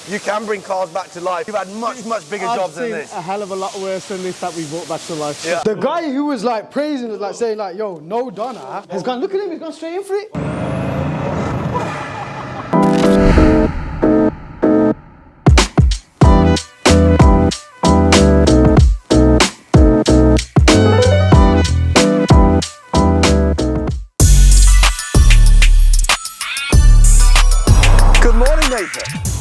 You can bring cars back to life. You've had much, much bigger jobs than this. A hell of a lot worse than this that we brought back to life. Yeah. The guy who was like praising us, like saying like, yo, no Donna, has gone, look at him, he's gone straight in for it.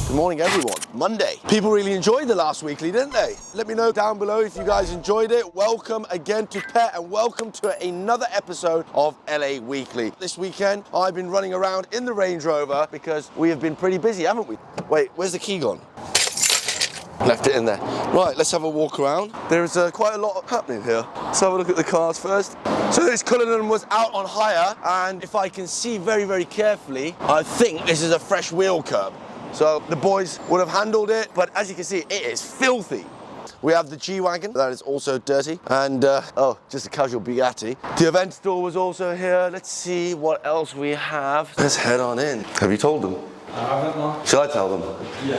Good morning, everyone. Monday. People really enjoyed the last weekly, didn't they? Let me know down below if you guys enjoyed it. Welcome again to Pet and welcome to another episode of LA Weekly. This weekend, I've been running around in the Range Rover because we have been pretty busy, haven't we? Wait, where's the key gone? Left it in there. Right, let's have a walk around. There is quite a lot happening here. Let's have a look at the cars first. So this Cullinan was out on hire, and if I can see very, very carefully, I think this is a fresh wheel curb. So the boys would have handled it, but as you can see, it is filthy. We have the G-Wagon, that is also dirty, and oh, just a casual Bugatti. The event store was also here. Let's see what else we have. Let's head on in. Have you told them? I haven't, no. Shall I tell them? Yeah.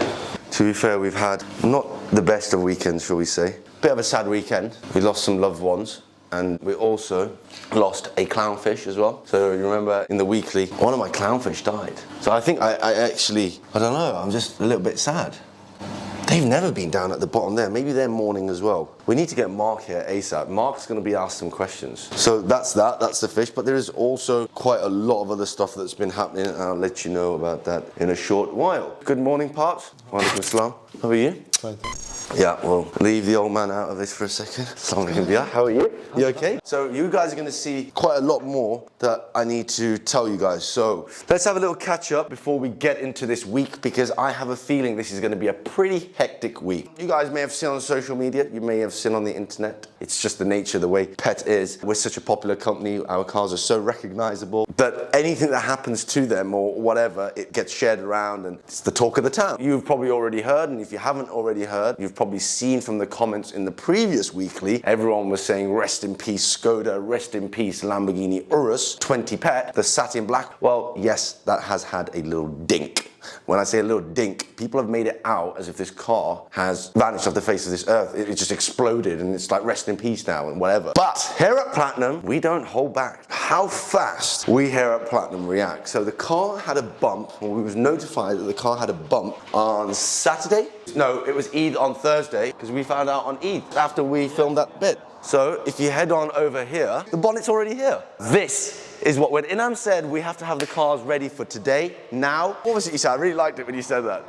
To be fair, we've had not the best of weekends, shall we say. Bit of a sad weekend. We lost some loved ones, and we also lost a clownfish as well. So you remember in the weekly, one of my clownfish died. So I think I actually, I don't know, I'm just a little bit sad. They've never been down at the bottom there. Maybe they're mourning as well. We need to get Mark here ASAP. Mark's going to be asked some questions. So that's the fish, but there is also quite a lot of other stuff that's been happening, and I'll let you know about that in a short while. Good morning, Parts. Walaikum Assalam. How are you? Fine. Yeah, well, leave the old man out of this for a second. How are you? You okay? So you guys are going to see quite a lot more that I need to tell you guys. So let's have a little catch up before we get into this week, because I have a feeling this is going to be a pretty hectic week. You guys may have seen on social media, you may have seen on the internet. It's just the nature of the way Pet is. We're such a popular company, our cars are so recognizable that anything that happens to them or whatever, it gets shared around and it's the talk of the town. You've probably already heard, and if you haven't already heard, you've probably seen from the comments in the previous weekly, everyone was saying rest in peace Skoda, rest in peace Lamborghini Urus 20 Pet, the satin black. Well, yes, that has had a little dink. When I say a little dink, people have made it out as if this car has vanished off the face of this earth. It just exploded and it's like rest in peace now and whatever. But here at Platinum, we don't hold back. How fast we here at Platinum react. So the car had a bump, and we was notified that the car had a bump on Saturday. No, it was Eid on Thursday, because we found out on Eid after we filmed that bit. So if you head on over here, the bonnet's already here. This is what when Inam said we have to have the cars ready for today, now. What was it you said? I really liked it when you said that.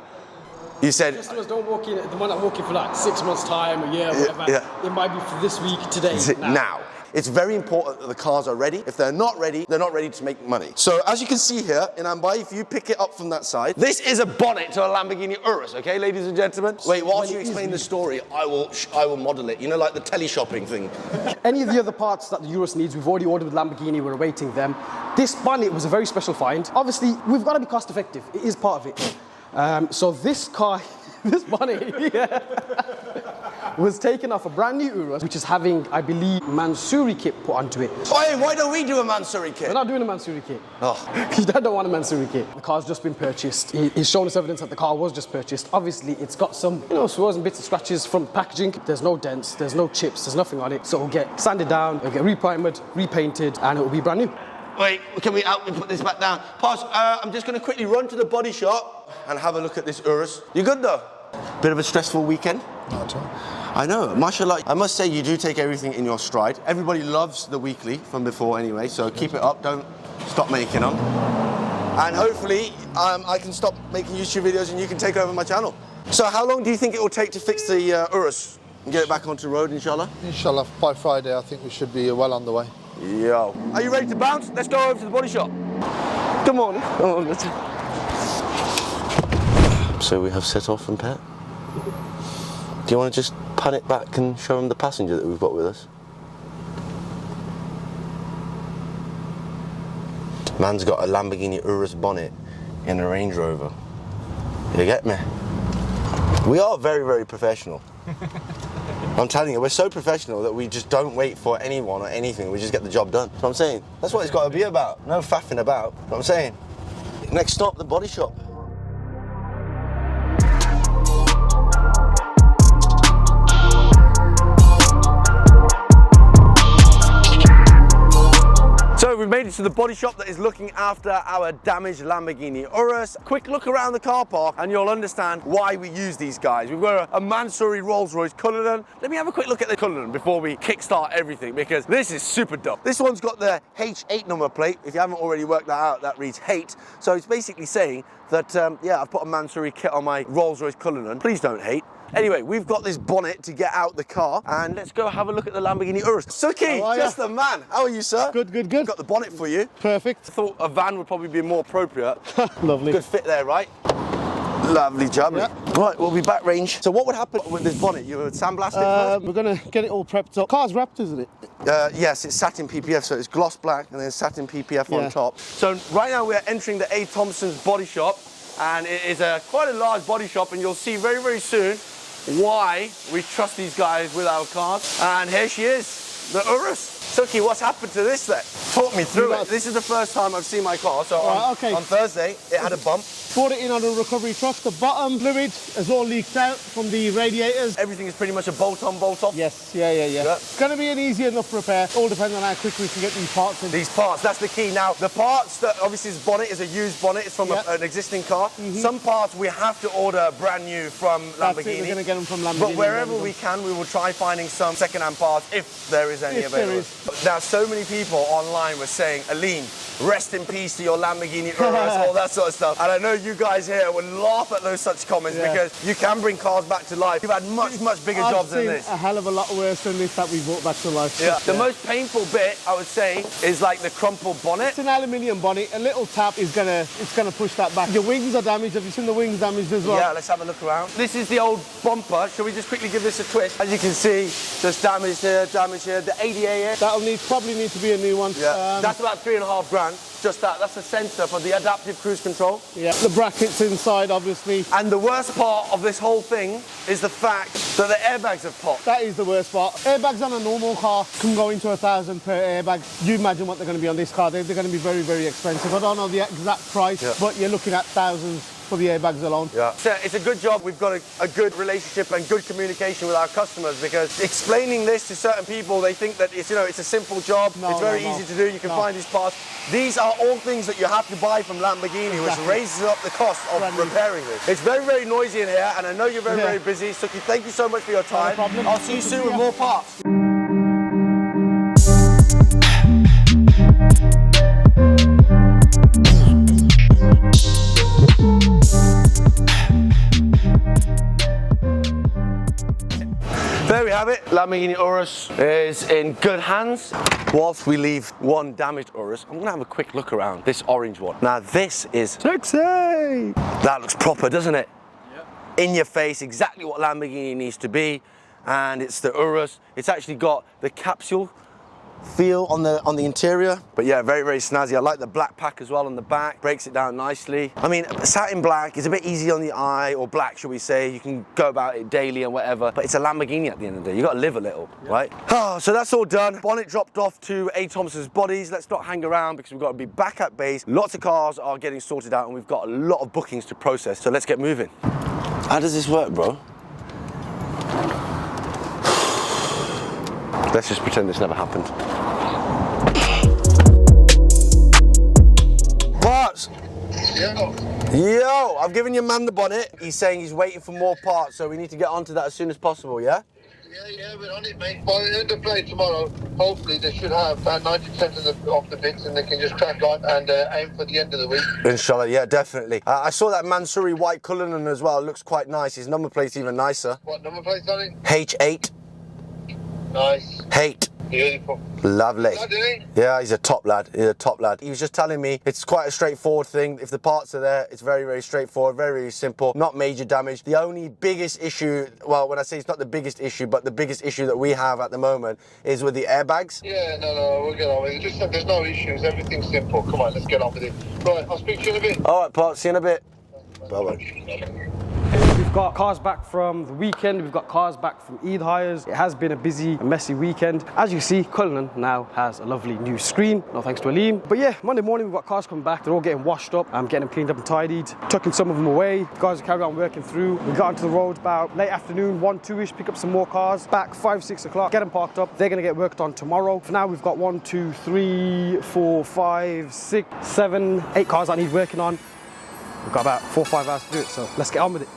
You said... Customers don't walk in, they might not walk in for like 6 months time, a year, whatever. Yeah. It might be for this week, today, now. It's very important that the cars are ready. If they're not ready to make money. So as you can see here in Ambai, if you pick it up from that side, this is a bonnet to a Lamborghini Urus, okay, ladies and gentlemen? Wait, whilst you explain the story, I will model it. You know, like the tele-shopping thing. Any of the other parts that the Urus needs, we've already ordered with Lamborghini, we're awaiting them. This bonnet was a very special find. Obviously, we've got to be cost effective. It is part of it. So this car, this bonnet, yeah, was taken off a brand new Urus, which is having, I believe, Mansouri kit put onto it. Hey, why don't we do a Mansouri kit? We're not doing a Mansouri kit. Oh. Because Dad don't want a Mansouri kit. The car's just been purchased. He's shown us evidence that the car was just purchased. Obviously, it's got some, swirls and bits of scratches from packaging. There's no dents, there's no chips, there's nothing on it. So it'll get sanded down, it'll get reprimered, repainted, and it'll be brand new. Wait, can we help me put this back down? Pause, I'm just going to quickly run to the body shop and have a look at this Urus. You good though? Bit of a stressful weekend? Not at all. I know, mashallah. I must say you do take everything in your stride. Everybody loves the weekly from before anyway, so keep it up, don't stop making them. And hopefully I can stop making YouTube videos and you can take over my channel. So how long do you think it will take to fix the Urus and get it back onto the road, inshallah? Inshallah, by Friday I think we should be well on the way. Yo. Are you ready to bounce? Let's go over to the body shop. Good morning. Oh, let's... So we have set off and Pet. Do you want to just pan it back and show them the passenger that we've got with us? Man's got a Lamborghini Urus bonnet in a Range Rover. You get me? We are very, very professional. I'm telling you, we're so professional that we just don't wait for anyone or anything. We just get the job done. That's what I'm saying. That's what it's got to be about. No faffing about. That's what I'm saying. Next stop, the body shop. you to the body shop that is looking after our damaged Lamborghini Urus. Quick look around the car park and you'll understand why we use these guys. We've got a Mansory Rolls-Royce Cullinan. Let me have a quick look at the Cullinan before we kickstart everything, because this is super dope. This one's got the H8 number plate. If you haven't already worked that out, that reads hate. So it's basically saying that, yeah, I've put a Mansory kit on my Rolls-Royce Cullinan. Please don't hate. Anyway, we've got this bonnet to get out the car, and let's go have a look at the Lamborghini Urus. Suki, just the man. How are you, sir? Good, good, good. Got the bonnet for you. Perfect. I thought a van would probably be more appropriate. Lovely. Good fit there, right? Lovely job. Yeah. Right, we'll be back range. So what would happen with this bonnet? You would sandblast it first? We're gonna get it all prepped up. Car's wrapped, isn't it? Yes, it's satin PPF, so it's gloss black and then satin PPF on top. So right now we're entering the A. Thompson's body shop, and it is quite a large body shop, and you'll see very, very soon why we trust these guys with our cars. And here she is, the Urus. Suki, what's happened to this then? Talk me through it. This is the first time I've seen my car, so on Thursday it had a bump. Brought it in on a recovery truck. The bottom fluid has all leaked out from the radiators. Everything is pretty much a bolt-on, bolt-off. Yes, yeah. It's going to be an easy enough repair. All depends on how quick we can get these parts in. These parts, that's the key. Now, the parts that obviously this bonnet is a used bonnet. It's from an existing car. Some parts we have to order brand new from Lamborghini. That's it, we're going to get them from Lamborghini. But wherever we can, we will try finding some second-hand parts if there is any available. Now, so many people online were saying, Aleem, rest in peace to your Lamborghini Urus, all that sort of stuff. And I know you guys here would laugh at those such comments because you can bring cars back to life. You've had much, much bigger jobs than this. A hell of a lot worse than this that we brought back to life. The most painful bit, I would say, is like the crumpled bonnet. It's an aluminium bonnet. A little tap is gonna push that back. Your wings are damaged. Have you seen the wings damaged as well? Yeah, let's have a look around. This is the old bumper. Shall we just quickly give this a twist? As you can see, just damage here, damage here. The ADA here. That'll probably need to be a new one. Yeah, that's about $3.5 grand. Just that's a sensor for the adaptive cruise control. Yeah, the brackets inside, obviously. And the worst part of this whole thing is the fact that the airbags have popped. That is the worst part. Airbags on a normal car can go into $1,000 per airbag. You imagine what they're going to be on this car. They're going to be very, very expensive. I don't know the exact price, but you're looking at thousands for the airbags alone. Yeah. So it's a good job we've got a good relationship and good communication with our customers, because explaining this to certain people, they think that it's a simple job. It's very easy to do. You can find these parts. These are all things that you have to buy from Lamborghini, which raises up the cost of repairing this. It's very, very noisy in here, and I know you're very, very busy. Suki, thank you so much for your time. No problem. I'll see you soon with more parts. There we have it. Lamborghini Urus is in good hands. Whilst we leave one damaged Urus, I'm gonna have a quick look around this orange one. Now this is sexy. That looks proper, doesn't it? Yep. In your face, exactly what Lamborghini needs to be. And it's the Urus. It's actually got the capsule feel on the interior, but yeah, very, very snazzy. I like the black pack as well on the back, breaks it down nicely. I mean, satin black is a bit easy on the eye, or black, shall we say. You can go about it daily and whatever, but it's a Lamborghini at the end of the day. You got to live a little, right? Oh, so that's all done. Bonnet dropped off to A. Thompson's bodies. Let's not hang around, because we've got to be back at base. Lots of cars are getting sorted out, and we've got a lot of bookings to process, so let's get moving. How does this work, bro? Let's just pretend this never happened. Parts! Yo, I've given your man the bonnet. He's saying he's waiting for more parts, so we need to get onto that as soon as possible, yeah? Yeah, we're on it, mate. By the end of play tomorrow, hopefully they should have about 90% of the bits, and they can just crack on and aim for the end of the week. Inshallah, yeah, definitely. I saw that Mansory white Cullinan as well. It looks quite nice. His number plate's even nicer. What number plate's on it? H8. Nice. Hate. Beautiful. Lovely. Lad, isn't he? Yeah, he's a top lad. He's a top lad. He was just telling me it's quite a straightforward thing. If the parts are there, it's very, very straightforward, very, very simple, not major damage. The only biggest issue, well, when I say it's not the biggest issue, but the biggest issue that we have at the moment is with the airbags. Yeah, no, we'll get on with it. Just there's no issues. Everything's simple. Come on, let's get on with it. Right, I'll speak to you in a bit. All right, parts. See you in a bit. Bye-bye. We've We've got cars back from the weekend. We've got cars back from Eid hires. It has been a busy and messy weekend. As you see, Cullinan now has a lovely new screen. No thanks to Aleem. But yeah, Monday morning we've got cars coming back. They're all getting washed up. I'm getting them cleaned up and tidied. Tucking some of them away. The guys are carrying on working through. We got onto the road about late afternoon, 1, 2-ish, pick up some more cars. Back 5, 6 o'clock, get them parked up. They're gonna get worked on tomorrow. For now, we've got 1, 2, 3, 4, 5, 6, 7, 8 cars I need working on. We've got about 4 or 5 hours to do it, so let's get on with it.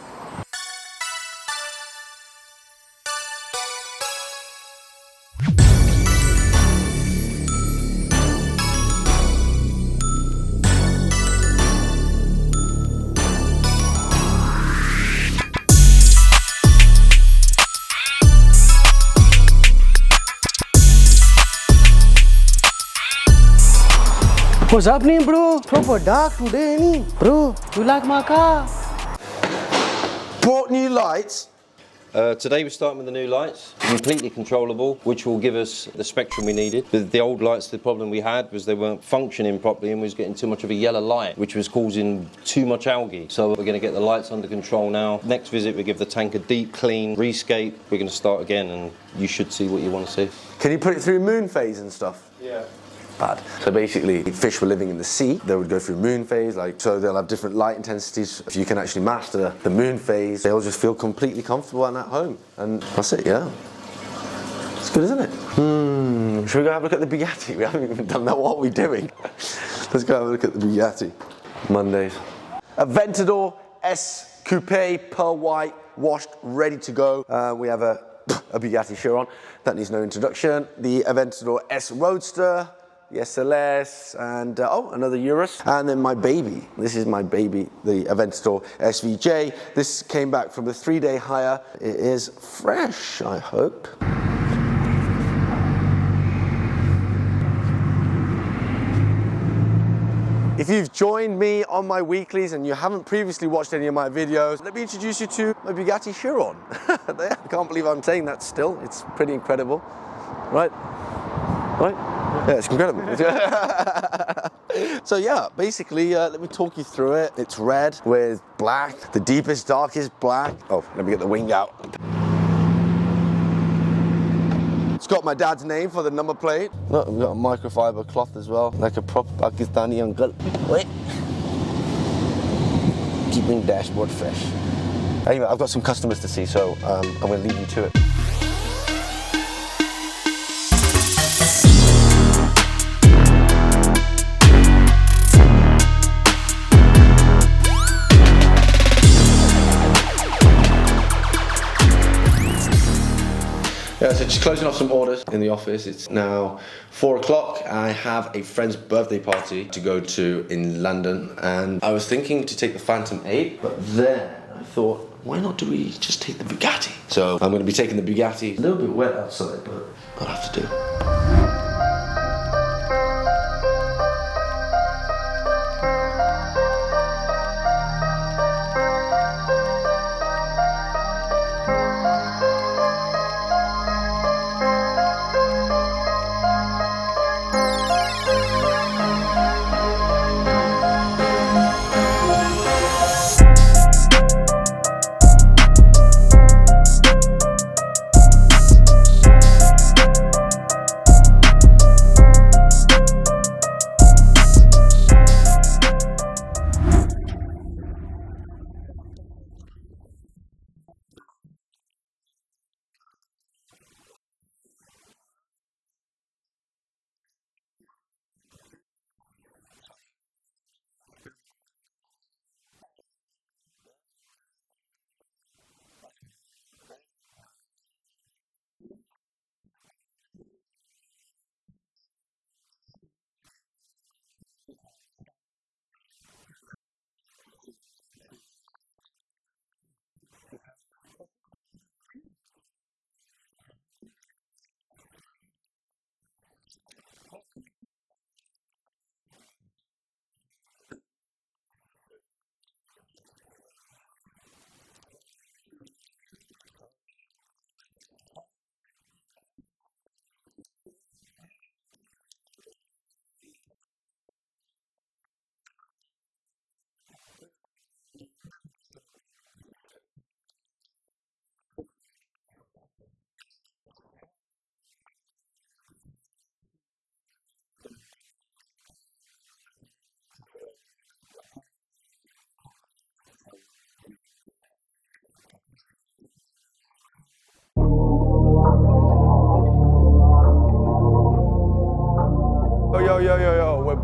What's happening, bro? Proper dark today, ain't? Bro, you like my car? Brought new lights. Today we're starting with the new lights, completely controllable, which will give us the spectrum we needed. The old lights, the problem we had was they weren't functioning properly and we was getting too much of a yellow light, which was causing too much algae. So we're going to get the lights under control now. Next visit we give the tank a deep clean, rescape. We're going to start again and you should see what you want to see. Can you put it through moon phase and stuff? Yeah. Bad. So basically, fish were living in the sea. They would go through moon phase, so they'll have different light intensities. If you can actually master the moon phase, they'll just feel completely comfortable and at home. And that's it, yeah. It's good, isn't it? Should we go have a look at the Bugatti? We haven't even done that. What are we doing? Let's go have a look at the Bugatti. Mondays. Aventador S Coupe, pearl white, washed, ready to go. We have a Bugatti Chiron. That needs no introduction. The Aventador S Roadster. The SLS, and another Urus, and then my baby. This is my baby, the Aventador SVJ. This came back from a 3-day hire. It is fresh, I hope. If you've joined me on my weeklies and you haven't previously watched any of my videos, let me introduce you to my Bugatti Chiron. I can't believe I'm saying that still. It's pretty incredible, right? Right? Yeah, it's incredible. So yeah, basically, let me talk you through it. It's red with black, the deepest, darkest black. Oh, let me get the wing out. It's got my dad's name for the number plate. Look, we've got a microfiber cloth as well, like a proper Pakistani uncle. Wait. Keeping dashboard fresh. Anyway, I've got some customers to see, so I'm going to leave you to it. Yeah, so just closing off some orders in the office. It's now 4 o'clock. I have a friend's birthday party to go to in London, and I was thinking to take the Phantom 8, but then I thought, why not do we just take the Bugatti? So I'm going to be taking the Bugatti. A little bit wet outside, but I'll have to do.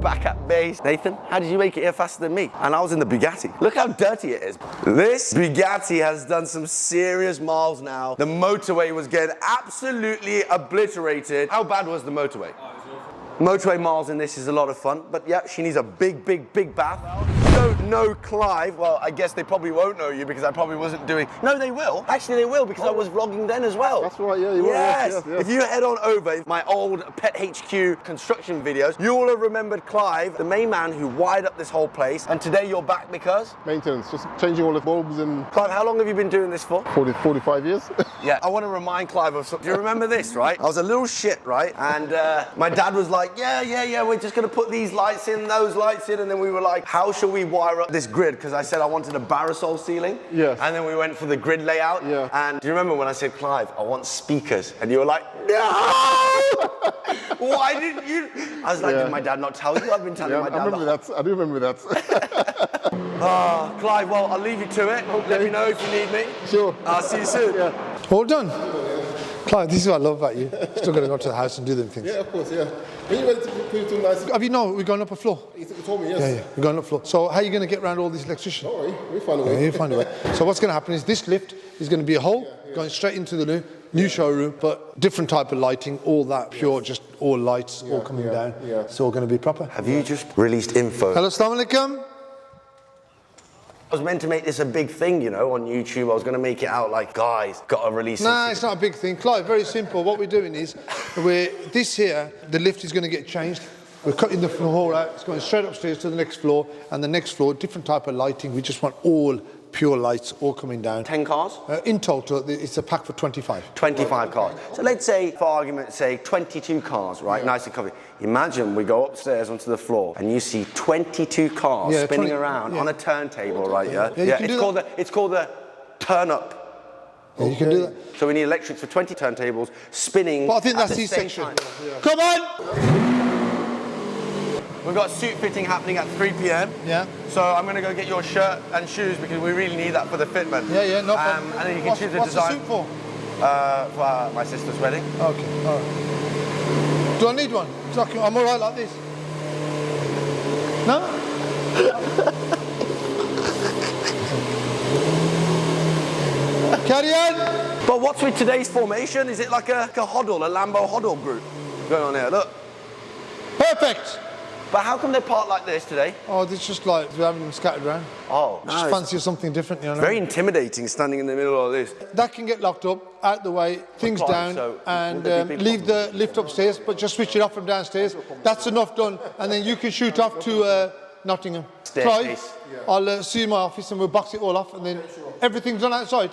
back at base. Nathan, how did you make it here faster than me? And I was in the Bugatti. Look how dirty it is. This Bugatti has done some serious miles now. The motorway was getting absolutely obliterated. How bad was the motorway? Motorway miles in this is a lot of fun, but yeah, she needs a big bath. You don't know Clive, well, I guess they probably won't know you because I probably wasn't doing... No, they will. Actually, they will because I was vlogging then as well. That's right, yeah, you were. Yes. Yes. If you head on over my old Pet HQ construction videos, you will have remembered Clive, the main man who wired up this whole place, and today you're back because... Maintenance, just changing all the bulbs and... Clive, how long have you been doing this for? 45 years. Yeah, I want to remind Clive of something. Do you remember this, right? I was a little shit, right? And my dad was like, yeah, we're just going to put these lights in, those lights in. And then we were like, how shall we wire up this grid? Because I said I wanted a parasol ceiling. Yes. And then we went for the grid layout. Yeah. And do you remember when I said, Clive, I want speakers? And you were like, no! Why didn't you? I was like, did my dad not tell you? I've been telling my dad. I do remember that. Clive, well, I'll leave you to it. Okay. Let me know if you need me. Sure. I'll see you soon. Yeah. All done. Clive, this is what I love about you. Still got to go to the house and do them things. Yeah, of course, yeah. When you went to put it nice. Have you know we're going up a floor? You told me, yes. Yeah, we're going up a floor. So how are you going to get around all these electricians? Don't worry, we'll find a way. Yeah, you'll find a way. So what's going to happen is this lift is going to be a hole going straight into the new showroom, but different type of lighting, all that pure, just all lights, all coming down. Yeah. It's all going to be proper. Have you just released info? Hello, assalamu alaikum. I was meant to make this a big thing, you know, on YouTube. I was going to make it out like, guys, got to release Nah, this. it's not a big thing. Clive, very simple. What we're doing is, this here, the lift is going to get changed. We're cutting the floor out. It's going straight upstairs to the next floor. And the next floor, different type of lighting. We just want all pure lights all coming down. 10 cars? In total, it's a pack for 25. 25 cars. So let's say, for argument's sake, 22 cars, right? Nice and covered. Imagine we go upstairs onto the floor and you see 22 cars spinning around on a turntable, right? Yeah. It's called the turn up. Yeah, you can do that. So we need electrics for 20 turntables spinning. But I think at that's the his same section. time. Come on! We've got suit fitting happening at 3 p.m. Yeah. So I'm going to go get your shirt and shoes because we really need that for the fitment. Yeah, no problem. And then you can choose the design. What's the suit for? For my sister's wedding. Okay, all right. Do I need one? I'm all right like this. No? Carry on. But what's with today's formation? Is it like a huddle, a Lambo huddle group going on here? Look. Perfect. But how come they park like this today? Oh, it's just like we're having them scattered around. Oh, Just fancy something different, you know. very intimidating standing in the middle of this. That can get locked up, out the way, things Clive, down, so and will there be big leave the lift upstairs, but just switch it off from downstairs. That's enough done, and then you can shoot off to Nottingham. Staircase. Clive, I'll see you in my office and we'll box it all off, and then everything's done outside.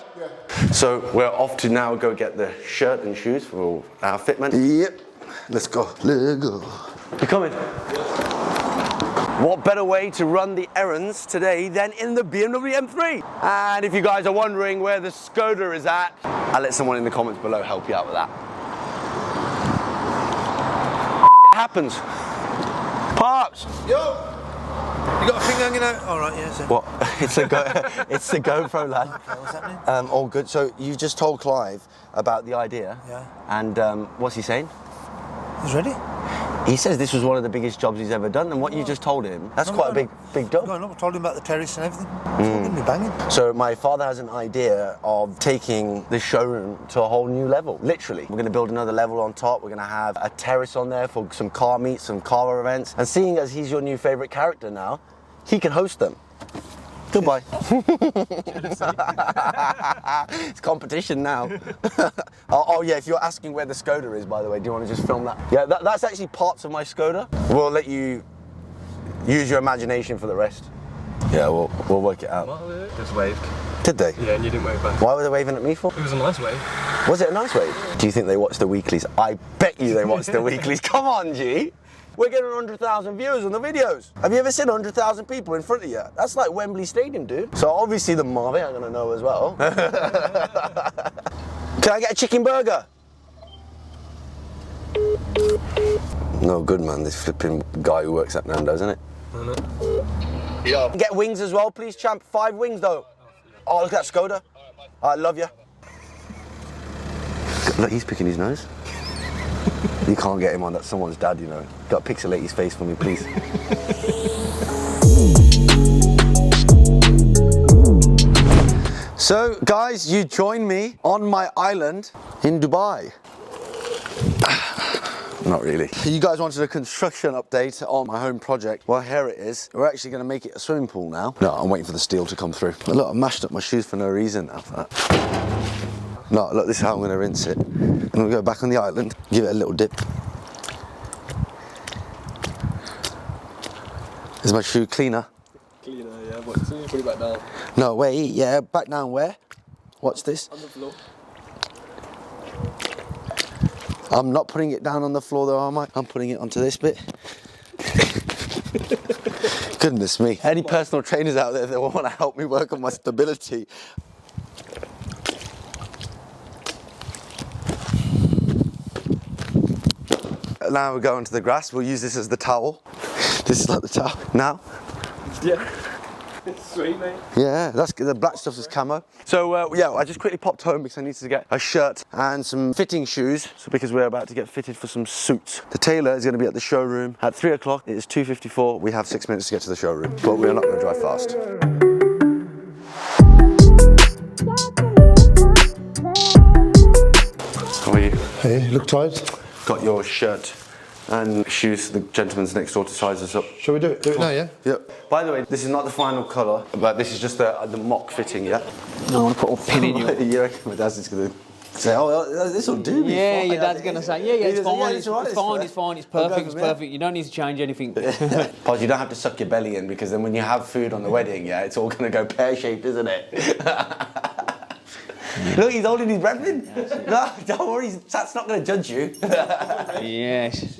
So we're off to now go get the shirt and shoes for our fitment. Yep. Let's go. Let's go. You coming? What better way to run the errands today than in the BMW M3? And if you guys are wondering where the Skoda is at, I'll let someone in the comments below help you out with that. It happens. Parks. Yo! You got a thing hanging out? All right, yeah. What? It's the GoPro, lad. Okay, what's happening? All good. So you just told Clive about the idea. Yeah. And what's he saying? He's ready? He says this was one of the biggest jobs he's ever done, and what you just told him, that's quite a big job. I told him about the terrace and everything. It's all going to be banging. So my father has an idea of taking the showroom to a whole new level, literally. We're going to build another level on top. We're going to have a terrace on there for some car meets, some car events. And seeing as he's your new favourite character now, he can host them. Goodbye. It's competition now. Oh yeah, if you're asking where the Skoda is, by the way, do you want to just film that? Yeah, that's actually parts of my Skoda. We'll let you use your imagination for the rest. Yeah, we'll work it out. Just waved. Did they? Yeah, and you didn't wave back. Why were they waving at me for? It was a nice wave. Was it a nice wave? Do you think they watch the weeklies? I bet you they watch the weeklies. Come on, G. We're getting 100,000 viewers on the videos. Have you ever seen 100,000 people in front of you? That's like Wembley Stadium, dude. So obviously the Marvin are gonna know as well. Can I get a chicken burger? No good, man, this flipping guy who works at Nando's, isn't it? Yeah. Get wings as well, please, champ. 5 wings, though. Oh, look at that Skoda. I love you. Look, he's picking his nose. You can't get him on. That's someone's dad, you know. Got to pixelate his face for me, please. So, guys, you join me on my island in Dubai. Not really. You guys wanted a construction update on my home project. Well, here it is. We're actually going to make it a swimming pool now. No, I'm waiting for the steel to come through. But look, I mashed up my shoes for no reason now for that. No, look, this is how I'm going to rinse it. I'm going to go back on the island, give it a little dip. Is my shoe cleaner? Cleaner, yeah, but as soon as you put it back down. No, wait, yeah, back down where? What's this? On the floor. I'm not putting it down on the floor though, am I? I'm putting it onto this bit. Goodness me. Any personal trainers out there that want to help me work on my stability? Now we're going to the grass. We'll use this as the towel. This is like the towel. Now? Yeah. Sweet, mate. Yeah, that's the black stuff is camo. So yeah, I just quickly popped home because I needed to get a shirt and some fitting shoes, so because we're about to get fitted for some suits. The tailor is going to be at the showroom at 3 o'clock. It is 2:54. We have 6 minutes to get to the showroom, but we're not going to drive fast. How are you? Hey, look tired. Got your shirt and shoes. The gentleman's next door to size us up. Shall we do it? Do it now, yeah? Yep. By the way, this is not the final colour, but this is just the mock fitting, yeah? No, I want to put a pin in you. You reckon my dad's just going to say, oh, this will do me. Yeah, fine. your dad's going to say, yeah, it's fine, it's fine, it's fine, it's perfect, it's I'll go perfect. You don't need to change anything. Pod, you don't have to suck your belly in, because then when you have food on the wedding, yeah, it's all going to go pear-shaped, isn't it? Look, he's holding his breath in. No, don't worry, that's not going to judge you. Yes.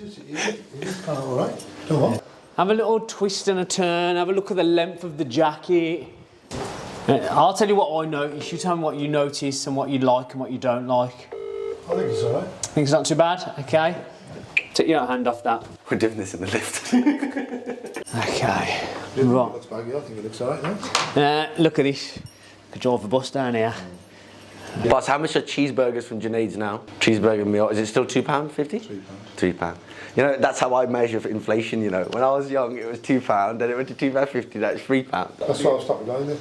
It's kind of all right. Come on. Have a little twist and a turn, have a look at the length of the jacket. I'll tell you what I notice, you tell me what you notice and what you like and what you don't like. I think it's all right. Think it's not too bad, okay? Take your hand off that. We're doing this in the lift. Okay. It Right. looks baggy. I think it looks all right now. Look at this. Could drive the bus down here. Boss, how much are cheeseburgers from Junaid's now? Cheeseburger meal, is it still £2.50? £3. £3. You know, that's how I measure for inflation, you know. When I was young, it was £2, then it went to £2.50, that's £3. That's why I stopped going there.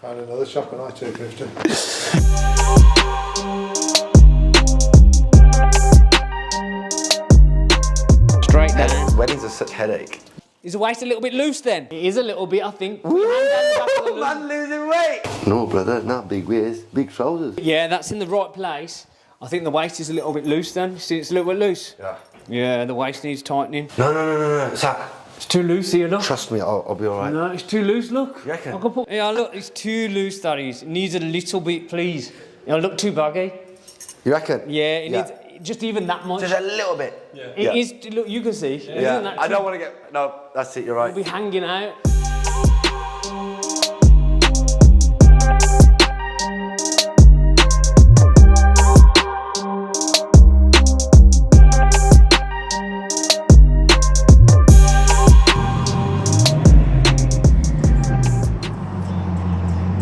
Found another shop and I £2.50. Straight down. Weddings are such headache. Is the waist a little bit loose then? It is a little bit, I think. Put your hand down the back of the loose. Man losing weight! No, brother, not big waist, big trousers. Yeah, that's in the right place. I think the waist is a little bit loose then. See, it's a little bit loose. Yeah. Yeah, the waist needs tightening. No, it's that. It's too loose here, look. Trust me, I'll be all right. No, it's too loose, look. You reckon? I can put... Yeah, look, it's too loose, that is. It needs a little bit, please. It'll look too baggy. You reckon? Yeah, it needs just even that much. Just a little bit. Yeah. It is, look, you can see. Isn't that I too- don't want to get, no, that's it, you're right. It'll be hanging out.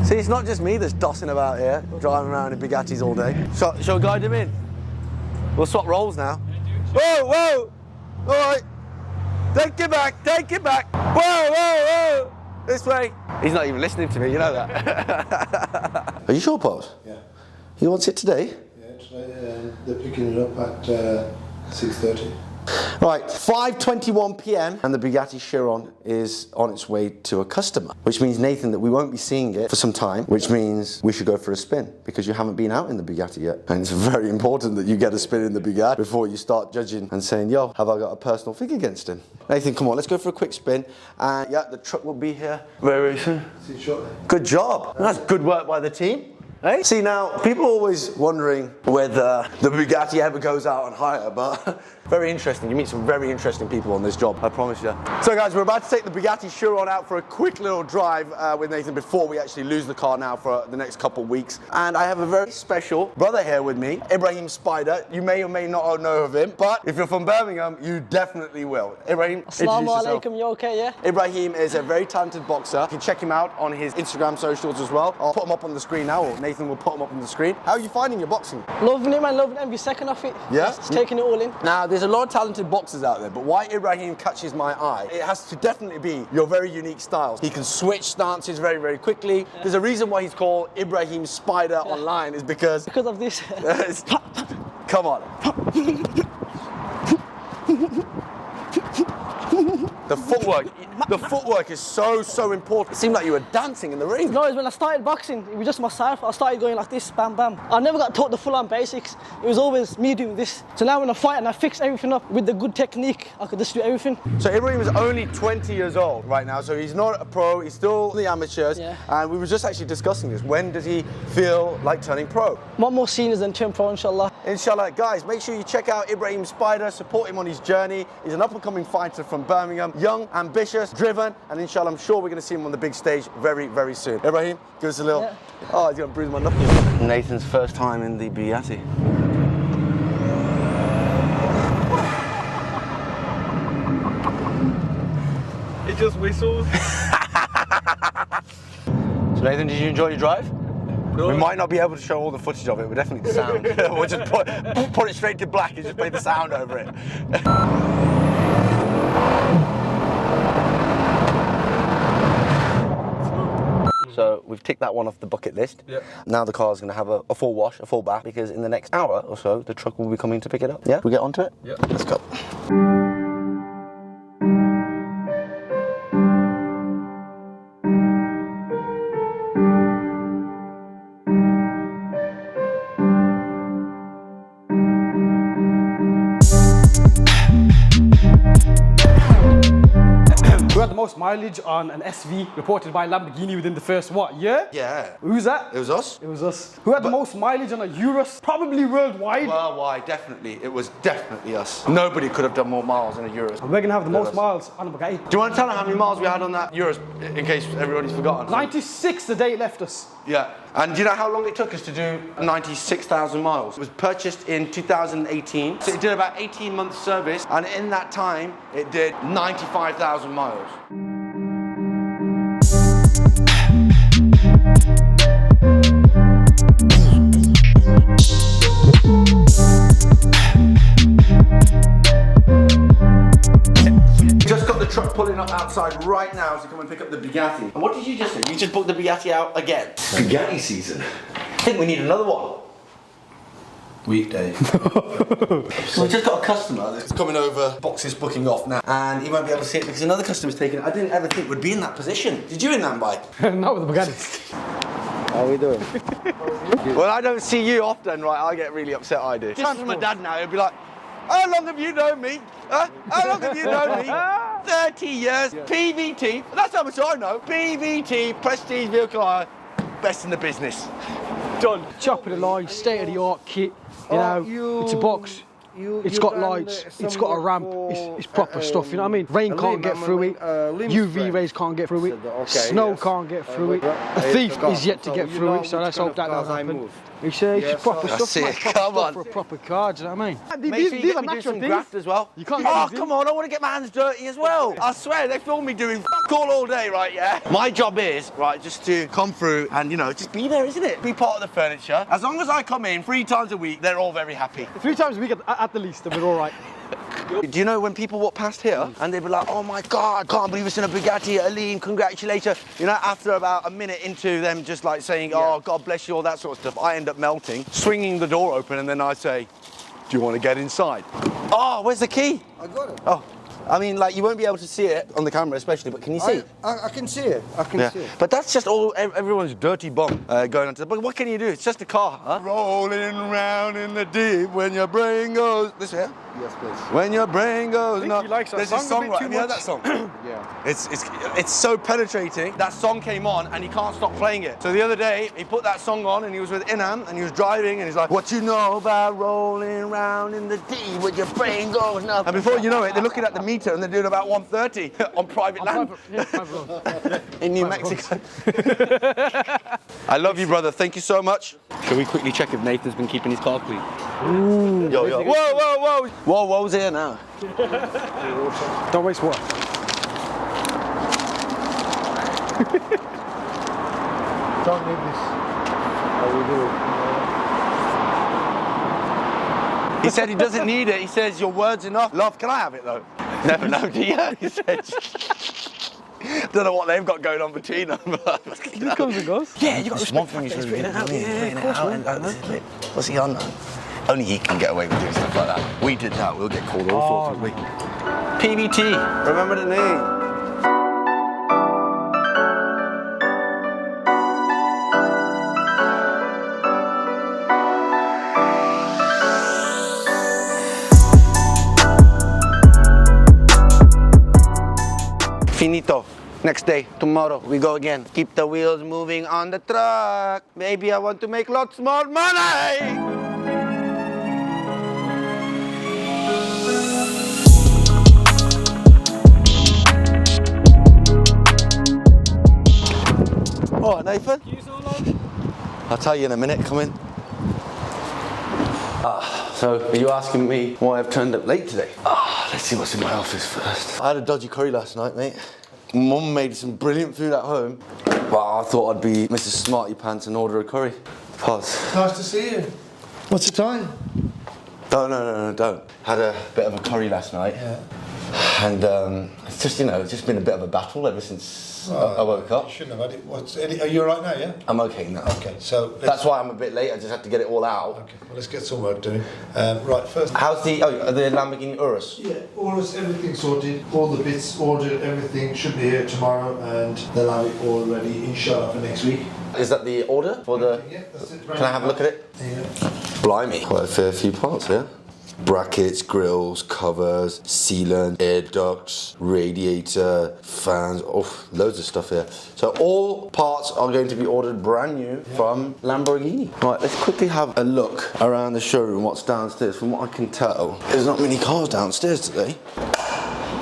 See, it's not just me that's dossing about here, driving around in Bugattis all day. Shall we guide him in? We'll swap roles now. Whoa! All right. Take it back. Whoa! This way. He's not even listening to me, you know that. Are you sure, Pops? Yeah. You want it today? Yeah, today they're picking it up at 6:30. Right, 5:21 p.m. and the Bugatti Chiron is on its way to a customer, which means, Nathan, that we won't be seeing it for some time, which means we should go for a spin because you haven't been out in the Bugatti yet. And it's very important that you get a spin in the Bugatti before you start judging and saying, yo, have I got a personal thing against him? Nathan, come on, let's go for a quick spin. And yeah, the truck will be here very soon. See you shortly. Good job. That's good work by the team. Hey? See, now, people are always wondering whether the Bugatti ever goes out on hire, but very interesting. You meet some very interesting people on this job, I promise you. So, guys, we're about to take the Bugatti Chiron out for a quick little drive with Nathan before we actually lose the car now for the next couple of weeks. And I have a very special brother here with me, Ibrahim Spider. You may or may not know of him, but if you're from Birmingham, you definitely will. Ibrahim, Assalamu introduce yourself. alaikum, you okay, yeah? Ibrahim is a very talented boxer. You can check him out on his Instagram socials as well. I'll put him up on the screen now, or Nathan Nathan will put them up on the screen. How are you finding your boxing? Loving it, man, loving it. Every second of it. Yeah? Just taking it all in. Now, there's a lot of talented boxers out there, but why Ibrahim catches my eye, it has to definitely be your very unique styles. He can switch stances very, very quickly. There's a reason why he's called Ibrahim Spider online, is because of this. Come on. The footwork is so important. It seemed like you were dancing in the ring. No, it's when I started boxing, it was just myself. I started going like this, bam, bam. I never got taught the full-on basics. It was always me doing this. So now when I fight and I fix everything up with the good technique, I could just do everything. So Ibrahim is only 20 years old right now, so he's not a pro, he's still in the amateurs. Yeah. And we were just actually discussing this. When does he feel like turning pro? Want more seniors than turn pro, inshallah. Inshallah, guys, make sure you check out Ibrahim Spider, support him on his journey. He's an up-and-coming fighter from Birmingham, young, ambitious, driven, and inshallah, I'm sure we're going to see him on the big stage very, very soon. Ibrahim, give us a little... Yeah. Oh, he's going to bruise my knuckles. Nathan's first time in the Bugatti. It just whistles. So Nathan, did you enjoy your drive? No. We might not be able to show all the footage of it, but definitely the sound. We'll just put it straight to black and just play the sound over it. So we've ticked that one off the bucket list. Yep. Now the car's going to have a full wash, a full bath, because in the next hour or so, the truck will be coming to pick it up. Yeah? We get onto it? Yep. Let's go. Who had the most mileage on an SV reported by Lamborghini within the first, what, year? Yeah. Who's that? It was us? It was us. Who had the most mileage on a Urus? Probably worldwide. Worldwide, definitely. It was definitely us. Nobody could have done more miles in a Urus. And we're gonna have the most miles on a Bugatti. Do you want to tell them how many miles we had on that Urus, in case everybody's forgotten? 96 the day it left us. Yeah. And do you know how long it took us to do 96,000 miles? It was purchased in 2018. So it did about 18 months service, and in that time, it did 95,000 miles. Just got the truck pulling up outside right now to come and pick up the Bugatti. And what did you just do? You just booked the Bugatti out again? Bugatti season. I think we need another one. Weekday. So we've just got a customer that's coming over, boxes booking off now, and he won't be able to see it because another customer's taking it. I didn't ever think we'd be in that position. Did you in that bike? Not with the Bugatti. How are we doing? Well, I don't see you often, right? I get really upset, I do. Time for my dad now, he'll be like, how long have you known me? Huh? How long have you known me? 30 years, PVT, that's how much I know. PVT, Prestige Vehicle Hire, best in the business. Done. Top of the line, state of the art kit. You know, it's a box. It's got lights, it's got a ramp, it's proper stuff, you know what I mean? Rain can't get through it, UV rays can't get through it, snow can't get through it, a thief is yet to get through it, so let's hope that doesn't happen. You see, it's proper stuff, man. Come on. For a proper car, do you know what I mean? Make sure you get me do some graft as well. You can't oh, come on, I want to get my hands dirty as well. I swear, they film me doing fuck all day, right, yeah? My job is, right, just to come through and, you know, just be there, isn't it? Be part of the furniture. As long as I come in 3 times a week, they're all very happy. 3 times a week at the least, and we're all right. Do you know when people walk past here and they'd be like, oh my God, can't believe it's in a Bugatti, Aleem, congratulations. You know, after about a minute into them just like saying, oh, God bless you, all that sort of stuff, I end up melting, swinging the door open, and then I say, do you want to get inside? Oh, where's the key? I got it. Oh, I mean, like, you won't be able to see it on the camera especially, but can you see? I can see it. I can see it. But that's just all everyone's dirty bum going on to. But what can you do? It's just a car, huh? Rolling around in the deep when your brain goes. This here? Yes, please. When your brain goes. He likes that There's song a song, a bit right? too Have you heard much. that song? Yeah. It's so penetrating. That song came on and he can't stop playing it. So the other day he put that song on and he was with Inam and he was driving and he's like, what you know about rolling around in the deep when your brain goes nuts? And before you know it, they're looking at the meter and they're doing about 130 on private land in New Mexico. I love you, brother. Thank you so much. Can we quickly check if Nathan's been keeping his car clean? Yo, yo. Whoa, whoa, whoa. Whoa, whoa's here now. Don't waste water. Don't need this. He said he doesn't need it. He says your word's enough. Love, can I have it though? Never know, do you? He said. Don't know what they've got going on between them. This comes and goes. Yeah, you got to respect one thing. He's written it out. What's he on? Only he can get away with doing stuff like that. We did that. We'll get called all sorts, wouldn't we? PBT. Remember the name. Finito. Next day, tomorrow, we go again. Keep the wheels moving on the truck. Maybe I want to make lots more money. All right, Nathan. I'll tell you in a minute. Come in. So are you asking me why I've turned up late today? Let's see what's in my office first. I had a dodgy curry last night, mate. Mum made some brilliant food at home, but I thought I'd be Mrs. Smarty Pants and order a curry. Pause. Nice to see you. What's the time? Don't. Had a bit of a curry last night. Yeah. And it's just, it's just been a bit of a battle ever since I woke up. You shouldn't have had it. Are you all right now, yeah? I'm okay now. Okay, so... That's why I'm a bit late. I just had to get it all out. Okay, well, let's get some work done. Right, first... How's the Lamborghini Urus? Yeah, Urus, everything sorted. All the bits ordered, everything should be here tomorrow, and they'll have it all ready, inshallah, for next week. Is that the order for the... Yeah, that's it. Can I have a look at it? Yeah. Blimey. Quite a fair few parts here. Brackets, grills, covers, sealant, air ducts, radiator, fans, loads of stuff here. So all parts are going to be ordered brand new from Lamborghini. Right, let's quickly have a look around the showroom, what's downstairs. From what I can tell, there's not many cars downstairs today.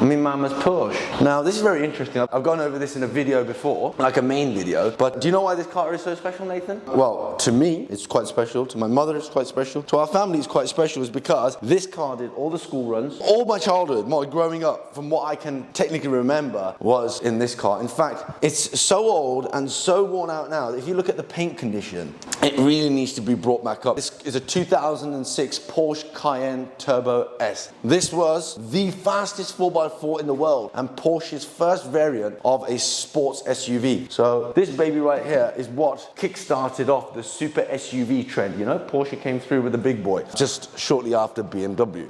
Me mama's Porsche. Now this is very interesting. I've gone over this in a video before, like a main video, but do you know why this car is so special, Nathan? Well, to me, it's quite special. To my mother, it's quite special. To our family, it's quite special is because this car did all the school runs. All my childhood, my growing up, from what I can technically remember, was in this car. In fact, it's so old and so worn out now that if you look at the paint condition, it really needs to be brought back up. This is a 2006 Porsche Cayenne Turbo S. This was the fastest 4x4 in the world and Porsche's first variant of a sports SUV. So this baby right here is what kick-started off the super SUV trend. Porsche came through with the big boy just shortly after BMW.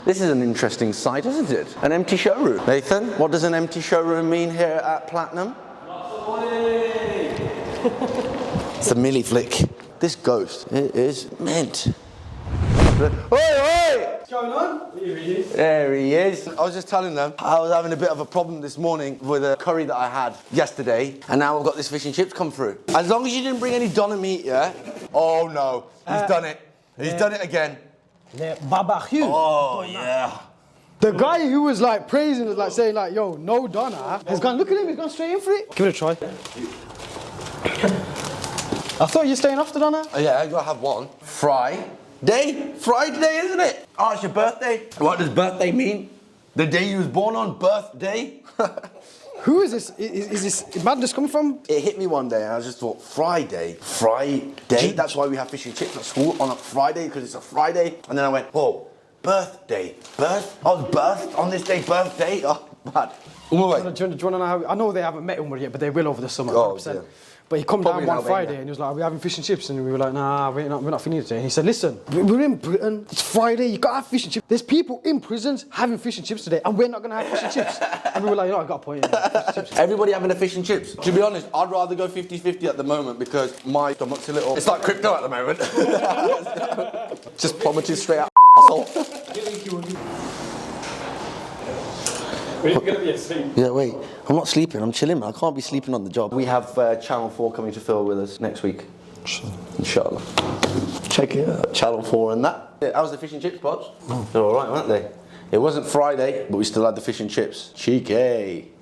This is an interesting sight, isn't it? An empty showroom. Nathan, what does an empty showroom mean here at Platinum? It's a milli flick. This ghost, it is mint. Oi! What's going on? There he is. I was just telling them I was having a bit of a problem this morning with a curry that I had yesterday, and now I've got this fish and chips come through. As long as you didn't bring any doner meat, yeah? Oh no, he's done it. He's done it again. Barbecue. Oh yeah. The guy who was like praising us, like saying like, yo, no doner, has gone, look at him, he's gone straight in for it. Give it a try. I thought you were staying off the doner. Yeah, I gotta have one. Friday, isn't it? Oh, it's your birthday. What does birthday mean? The day you was born on, birthday? Who is this? Is this madness coming from? It hit me one day and I just thought, Friday? That's why we have fish and chips at school on a Friday, because it's a Friday. And then I went, whoa, birthday. I was birthed on this day, birthday. Oh, bad. Do you want to know how? I know they haven't met Umar yet, but they will over the summer. 100%. Yeah. But he come down one Friday and he was like, "Are we having fish and chips?" And we were like, "Nah, we're not feeling it today." And he said, "Listen, we're in Britain. It's Friday. You gotta have fish and chips. There's people in prisons having fish and chips today, and we're not gonna have fish and chips." And we were like, "I got a point." Everybody having a fish and chips. To be honest, I'd rather go 50-50 at the moment because my stomach's a little. It's like crypto at the moment. Just plummeted straight out. We're going to be asleep. Yeah, wait. I'm not sleeping. I'm chilling. I can't be sleeping on the job. We have Channel 4 coming to film with us next week. Inshallah. Check it out. Channel 4 and that. Yeah, how's the fish and chips, Pops? They're all right, weren't they? It wasn't Friday, but we still had the fish and chips. Cheeky.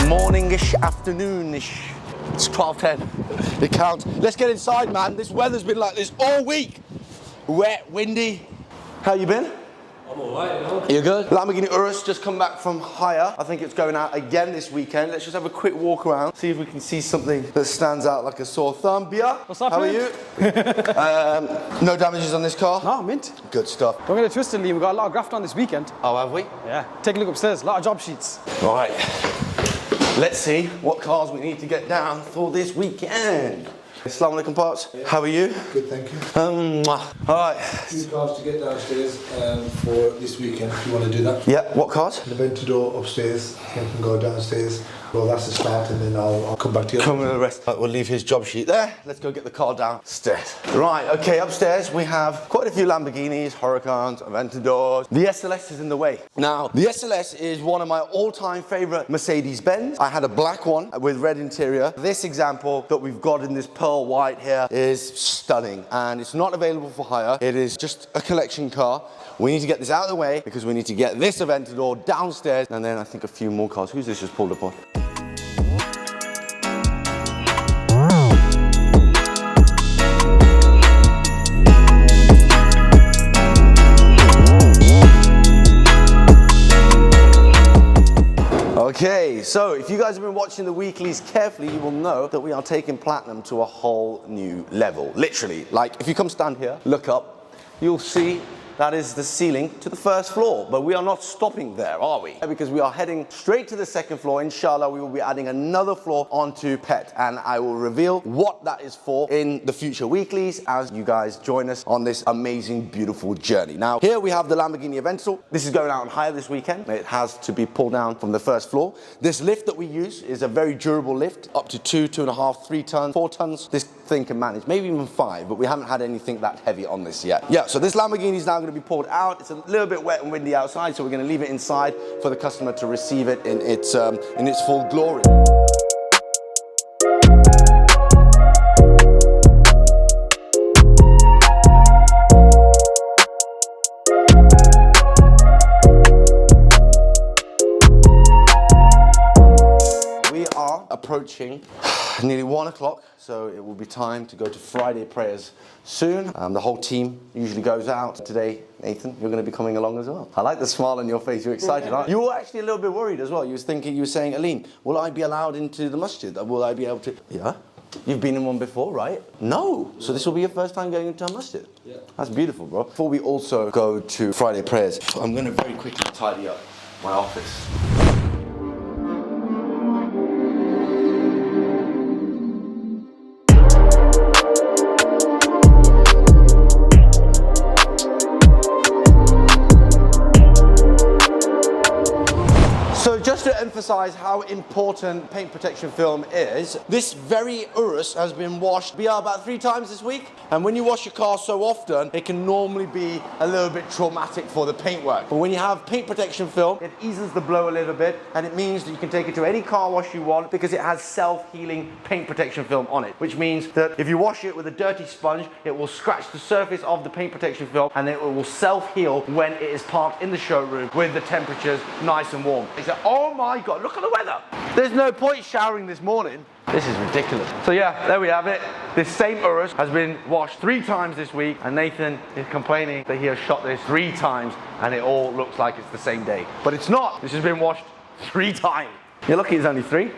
Morningish, afternoonish. It's 12:10. It counts. Let's get inside, man. This weather's been like this all week. wet, windy. How you been? I'm alright. You good? Lamborghini Urus just come back from hire. I think it's going out again this weekend. Let's just have a quick walk around, see if we can see something that stands out like a sore thumb. Bia, what's up, how are man? you? No damages on this car? No, mint. Good stuff. Don't get it twisted, Liam. We've got a lot of graft on this weekend. Oh, have we? Yeah. Take a look upstairs. A lot of job sheets. Right. Let's see what cars we need to get down for this weekend. Assalamu alaikum, parts. How are you? Good, thank you. All right. 2 cars to get downstairs for this weekend, if you want to do that. Yeah, what cars? The Aventador upstairs, you can go downstairs. Well, that's the start, and then I'll come back to you. Come with the rest. Right, we'll leave his job sheet there. Let's go get the car downstairs. Right, okay, upstairs we have quite a few Lamborghinis, Huracans, Aventadors. The SLS is in the way. Now, the SLS is one of my all-time favorite Mercedes-Benz. I had a black one with red interior. This example that we've got in this pearl white here is stunning, and it's not available for hire. It is just a collection car. We need to get this out of the way because we need to get this Aventador downstairs, and then I think a few more cars. Who's this just pulled up on? Okay, so if you guys have been watching the weeklies carefully, you will know that we are taking Platinum to a whole new level. Literally, like if you come stand here, look up, you'll see that is the ceiling to the first floor. But we are not stopping there, are we? Because we are heading straight to the second floor. Inshallah, we will be adding another floor onto PET, and I will reveal what that is for in the future weeklies as you guys join us on this amazing, beautiful journey. Now, here we have the Lamborghini Aventador. This is going out on hire this weekend. It has to be pulled down from the first floor. This lift that we use is a very durable lift, up to 2, 2.5, 3 tons, 4 tons. This thing can manage, maybe even 5, but we haven't had anything that heavy on this yet. Yeah, so this Lamborghini is now going to be pulled out. It's a little bit wet and windy outside, so we're going to leave it inside for the customer to receive it in its full glory. We are approaching nearly 1 o'clock, so it will be time to go to Friday prayers soon. The whole team usually goes out. Today, Nathan, you're going to be coming along as well. I like the smile on your face. You're excited, aren't you? You were actually a little bit worried as well. You were saying, Aleem, will I be allowed into the masjid? Will I be able to? Yeah. You've been in one before, right? No. So this will be your first time going into a masjid? Yeah. That's beautiful, bro. Before we also go to Friday prayers, I'm going to very quickly tidy up my office. So just to emphasize how important paint protection film is, this very Urus has been washed about 3 times this week. And when you wash your car so often, it can normally be a little bit traumatic for the paintwork. But when you have paint protection film, it eases the blow a little bit, and it means that you can take it to any car wash you want because it has self-healing paint protection film on it, which means that if you wash it with a dirty sponge, it will scratch the surface of the paint protection film, and it will self-heal when it is parked in the showroom with the temperatures nice and warm. Oh my God, look at the weather. There's no point showering this morning. This is ridiculous. So yeah, there we have it. This same Urus has been washed 3 times this week, and Nathan is complaining that he has shot this 3 times and it all looks like it's the same day. But it's not. This has been washed 3 times. You're lucky it's only 3.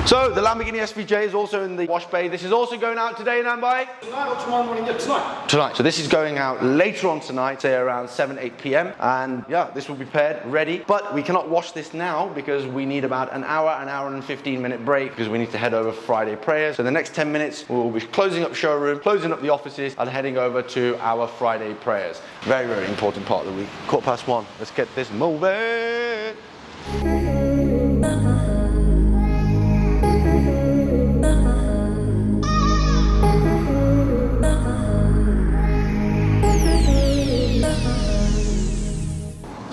So the Lamborghini SVJ is also in the wash bay. This is also going out today, Nambai? Tonight or tomorrow morning? Yeah, tonight. Tonight. So this is going out later on tonight, say around 7, 8 p.m. And yeah, this will be paired, ready. But we cannot wash this now because we need about an hour and 15-minute break because we need to head over Friday prayers. So the next 10 minutes, we'll be closing up showroom, closing up the offices, and heading over to our Friday prayers. Very, very important part of the week. 1:15. Let's get this moving.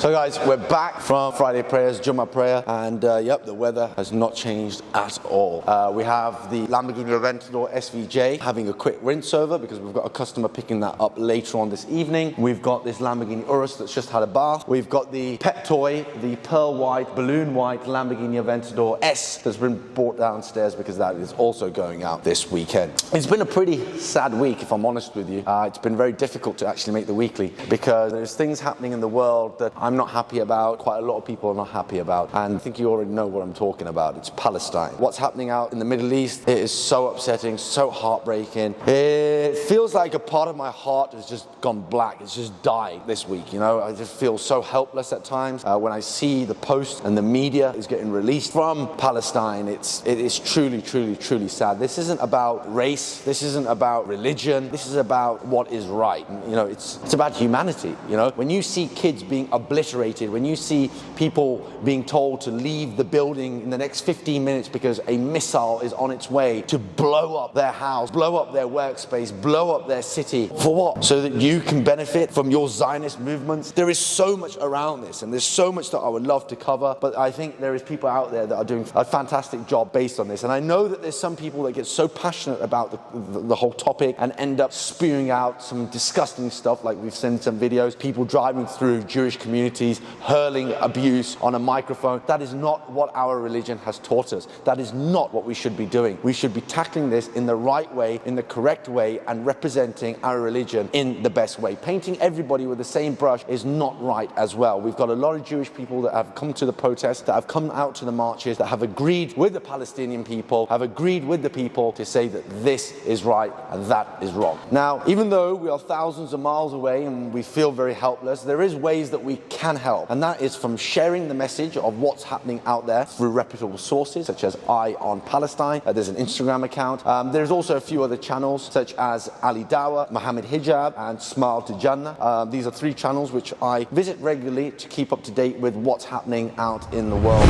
So guys, we're back from Friday prayers, Jummah prayer, and yep, the weather has not changed at all. We have the Lamborghini Aventador SVJ having a quick rinse over because we've got a customer picking that up later on this evening. We've got this Lamborghini Urus that's just had a bath. We've got the pet toy, the pearl white, balloon white Lamborghini Aventador S that's been brought downstairs because that is also going out this weekend. It's been a pretty sad week, if I'm honest with you. It's been very difficult to actually make the weekly because there's things happening in the world that I'm not happy about, quite a lot of people are not happy about, and I think you already know what I'm talking about. It's Palestine. What's happening out in the Middle East, it is so upsetting, so heartbreaking. It feels like a part of my heart has just gone black. It's just died this week, you know? I just feel so helpless at times. When I see the posts and the media is getting released from Palestine, it is truly, truly, truly sad. This isn't about race. This isn't about religion. This is about what is right. You know, it's about humanity, you know? When you see kids being obliterated, when you see people being told to leave the building in the next 15 minutes because a missile is on its way to blow up their house, blow up their workspace, blow up their city. For what? So that you can benefit from your Zionist movements? There is so much around this, and there's so much that I would love to cover, but I think there is people out there that are doing a fantastic job based on this. And I know that there's some people that get so passionate about the whole topic and end up spewing out some disgusting stuff, like we've seen some videos, people driving through Jewish communities, hurling abuse on a microphone. That is not what our religion has taught us. That is not what we should be doing. We should be tackling this in the right way, in the correct way, and representing our religion in the best way. Painting everybody with the same brush is not right as well. We've got a lot of Jewish people that have come to the protests, that have come out to the marches, that have agreed with the Palestinian people, have agreed with the people to say that this is right and that is wrong. Now, even though we are thousands of miles away and we feel very helpless, there is ways that we can help, and that is from sharing the message of what's happening out there through reputable sources such as Eye on Palestine. There's an Instagram account. There's also a few other channels such as Ali Dawa, Mohammed Hijab, and Smile to Jannah. These are 3 channels which I visit regularly to keep up to date with what's happening out in the world.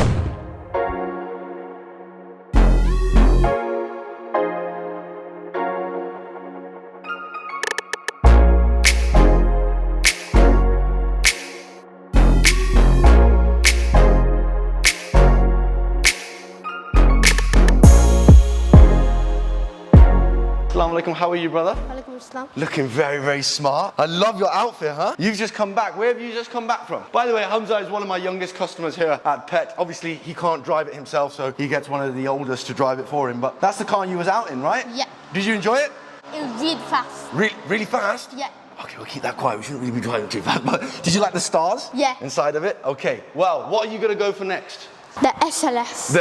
Assalamu alaikum, how are you, brother? Walaikum assalam. Looking very, very smart. I love your outfit, huh? You've just come back. Where have you just come back from? By the way, Hamza is one of my youngest customers here at Pet. Obviously, he can't drive it himself, so he gets one of the oldest to drive it for him. But that's the car you was out in, right? Yeah. Did you enjoy it? It was really fast. Really fast? Yeah. Okay, we'll keep that quiet. We shouldn't really be driving too fast. But did you like the stars? Yeah. Inside of it? Okay. Well, what are you going to go for next? The SLS.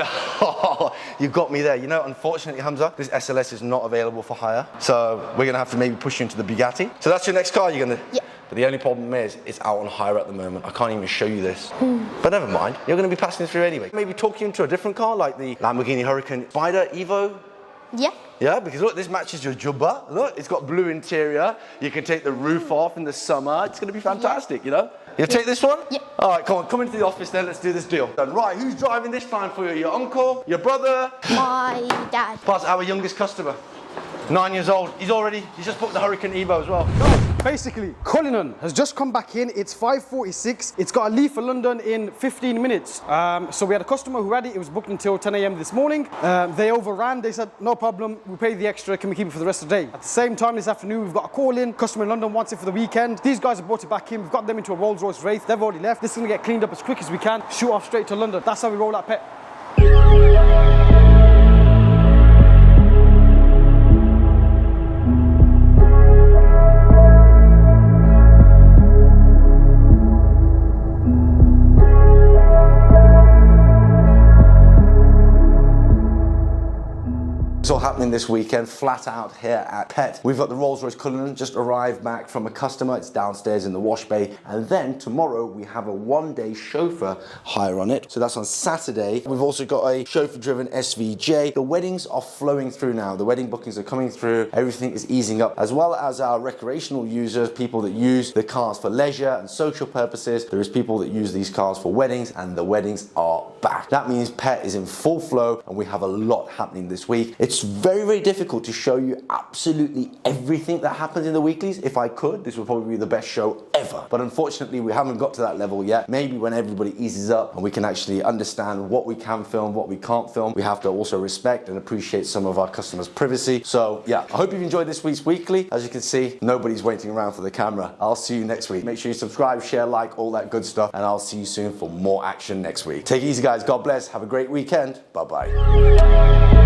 You got me there. You know, unfortunately, Hamza, this SLS is not available for hire. So we're going to have to maybe push you into the Bugatti. So that's your next car you're going to... Yeah. But the only problem is, it's out on hire at the moment. I can't even show you this. But never mind. You're going to be passing through anyway. Maybe talk you into a different car, like the Lamborghini Huracan Spider Evo. Yeah. Yeah, because look, this matches your jubba. Look, it's got blue interior. You can take the roof off in the summer. It's going to be fantastic, you know? You'll take this one? Yeah. All right, come into the office then. Let's do this deal. Right, who's driving this time for you? Your uncle? Your brother? My dad. Plus our youngest customer. 9 years old. He's just booked the Huracan Evo as well. Basically, Cullinan has just come back in. It's 5:46. It's got a leave for London in 15 minutes. So we had a customer who had it. It was booked until 10 a.m. this morning. They overran. They said, no problem. We'll pay the extra. Can we keep it for the rest of the day? At the same time this afternoon, we've got a call in. Customer in London wants it for the weekend. These guys have brought it back in. We've got them into a Rolls-Royce Wraith. They've already left. This is going to get cleaned up as quick as we can. Shoot off straight to London. That's how we roll out Pet. It's all happening this weekend, flat out here at Pet. We've got the Rolls-Royce Cullinan just arrived back from a customer. It's downstairs in the wash bay. And then tomorrow we have a one-day chauffeur hire on it. So that's on Saturday. We've also got a chauffeur-driven SVJ. The weddings are flowing through now. The wedding bookings are coming through. Everything is easing up, as well as our recreational users, people that use the cars for leisure and social purposes. There is people that use these cars for weddings, and the weddings are back. That means Pet is in full flow, and we have a lot happening this week. It's very very, very difficult to show you absolutely everything that happens in the weeklies. If I could, this would probably be the best show ever. But unfortunately, we haven't got to that level yet. Maybe when everybody eases up and we can actually understand what we can film, what we can't film, we have to also respect and appreciate some of our customers' privacy. So yeah, I hope you've enjoyed this week's weekly. As you can see, nobody's waiting around for the camera. I'll see you next week. Make sure you subscribe, share, like, all that good stuff, and I'll see you soon for more action next week. Take it easy, guys. God bless. Have a great weekend. Bye-bye.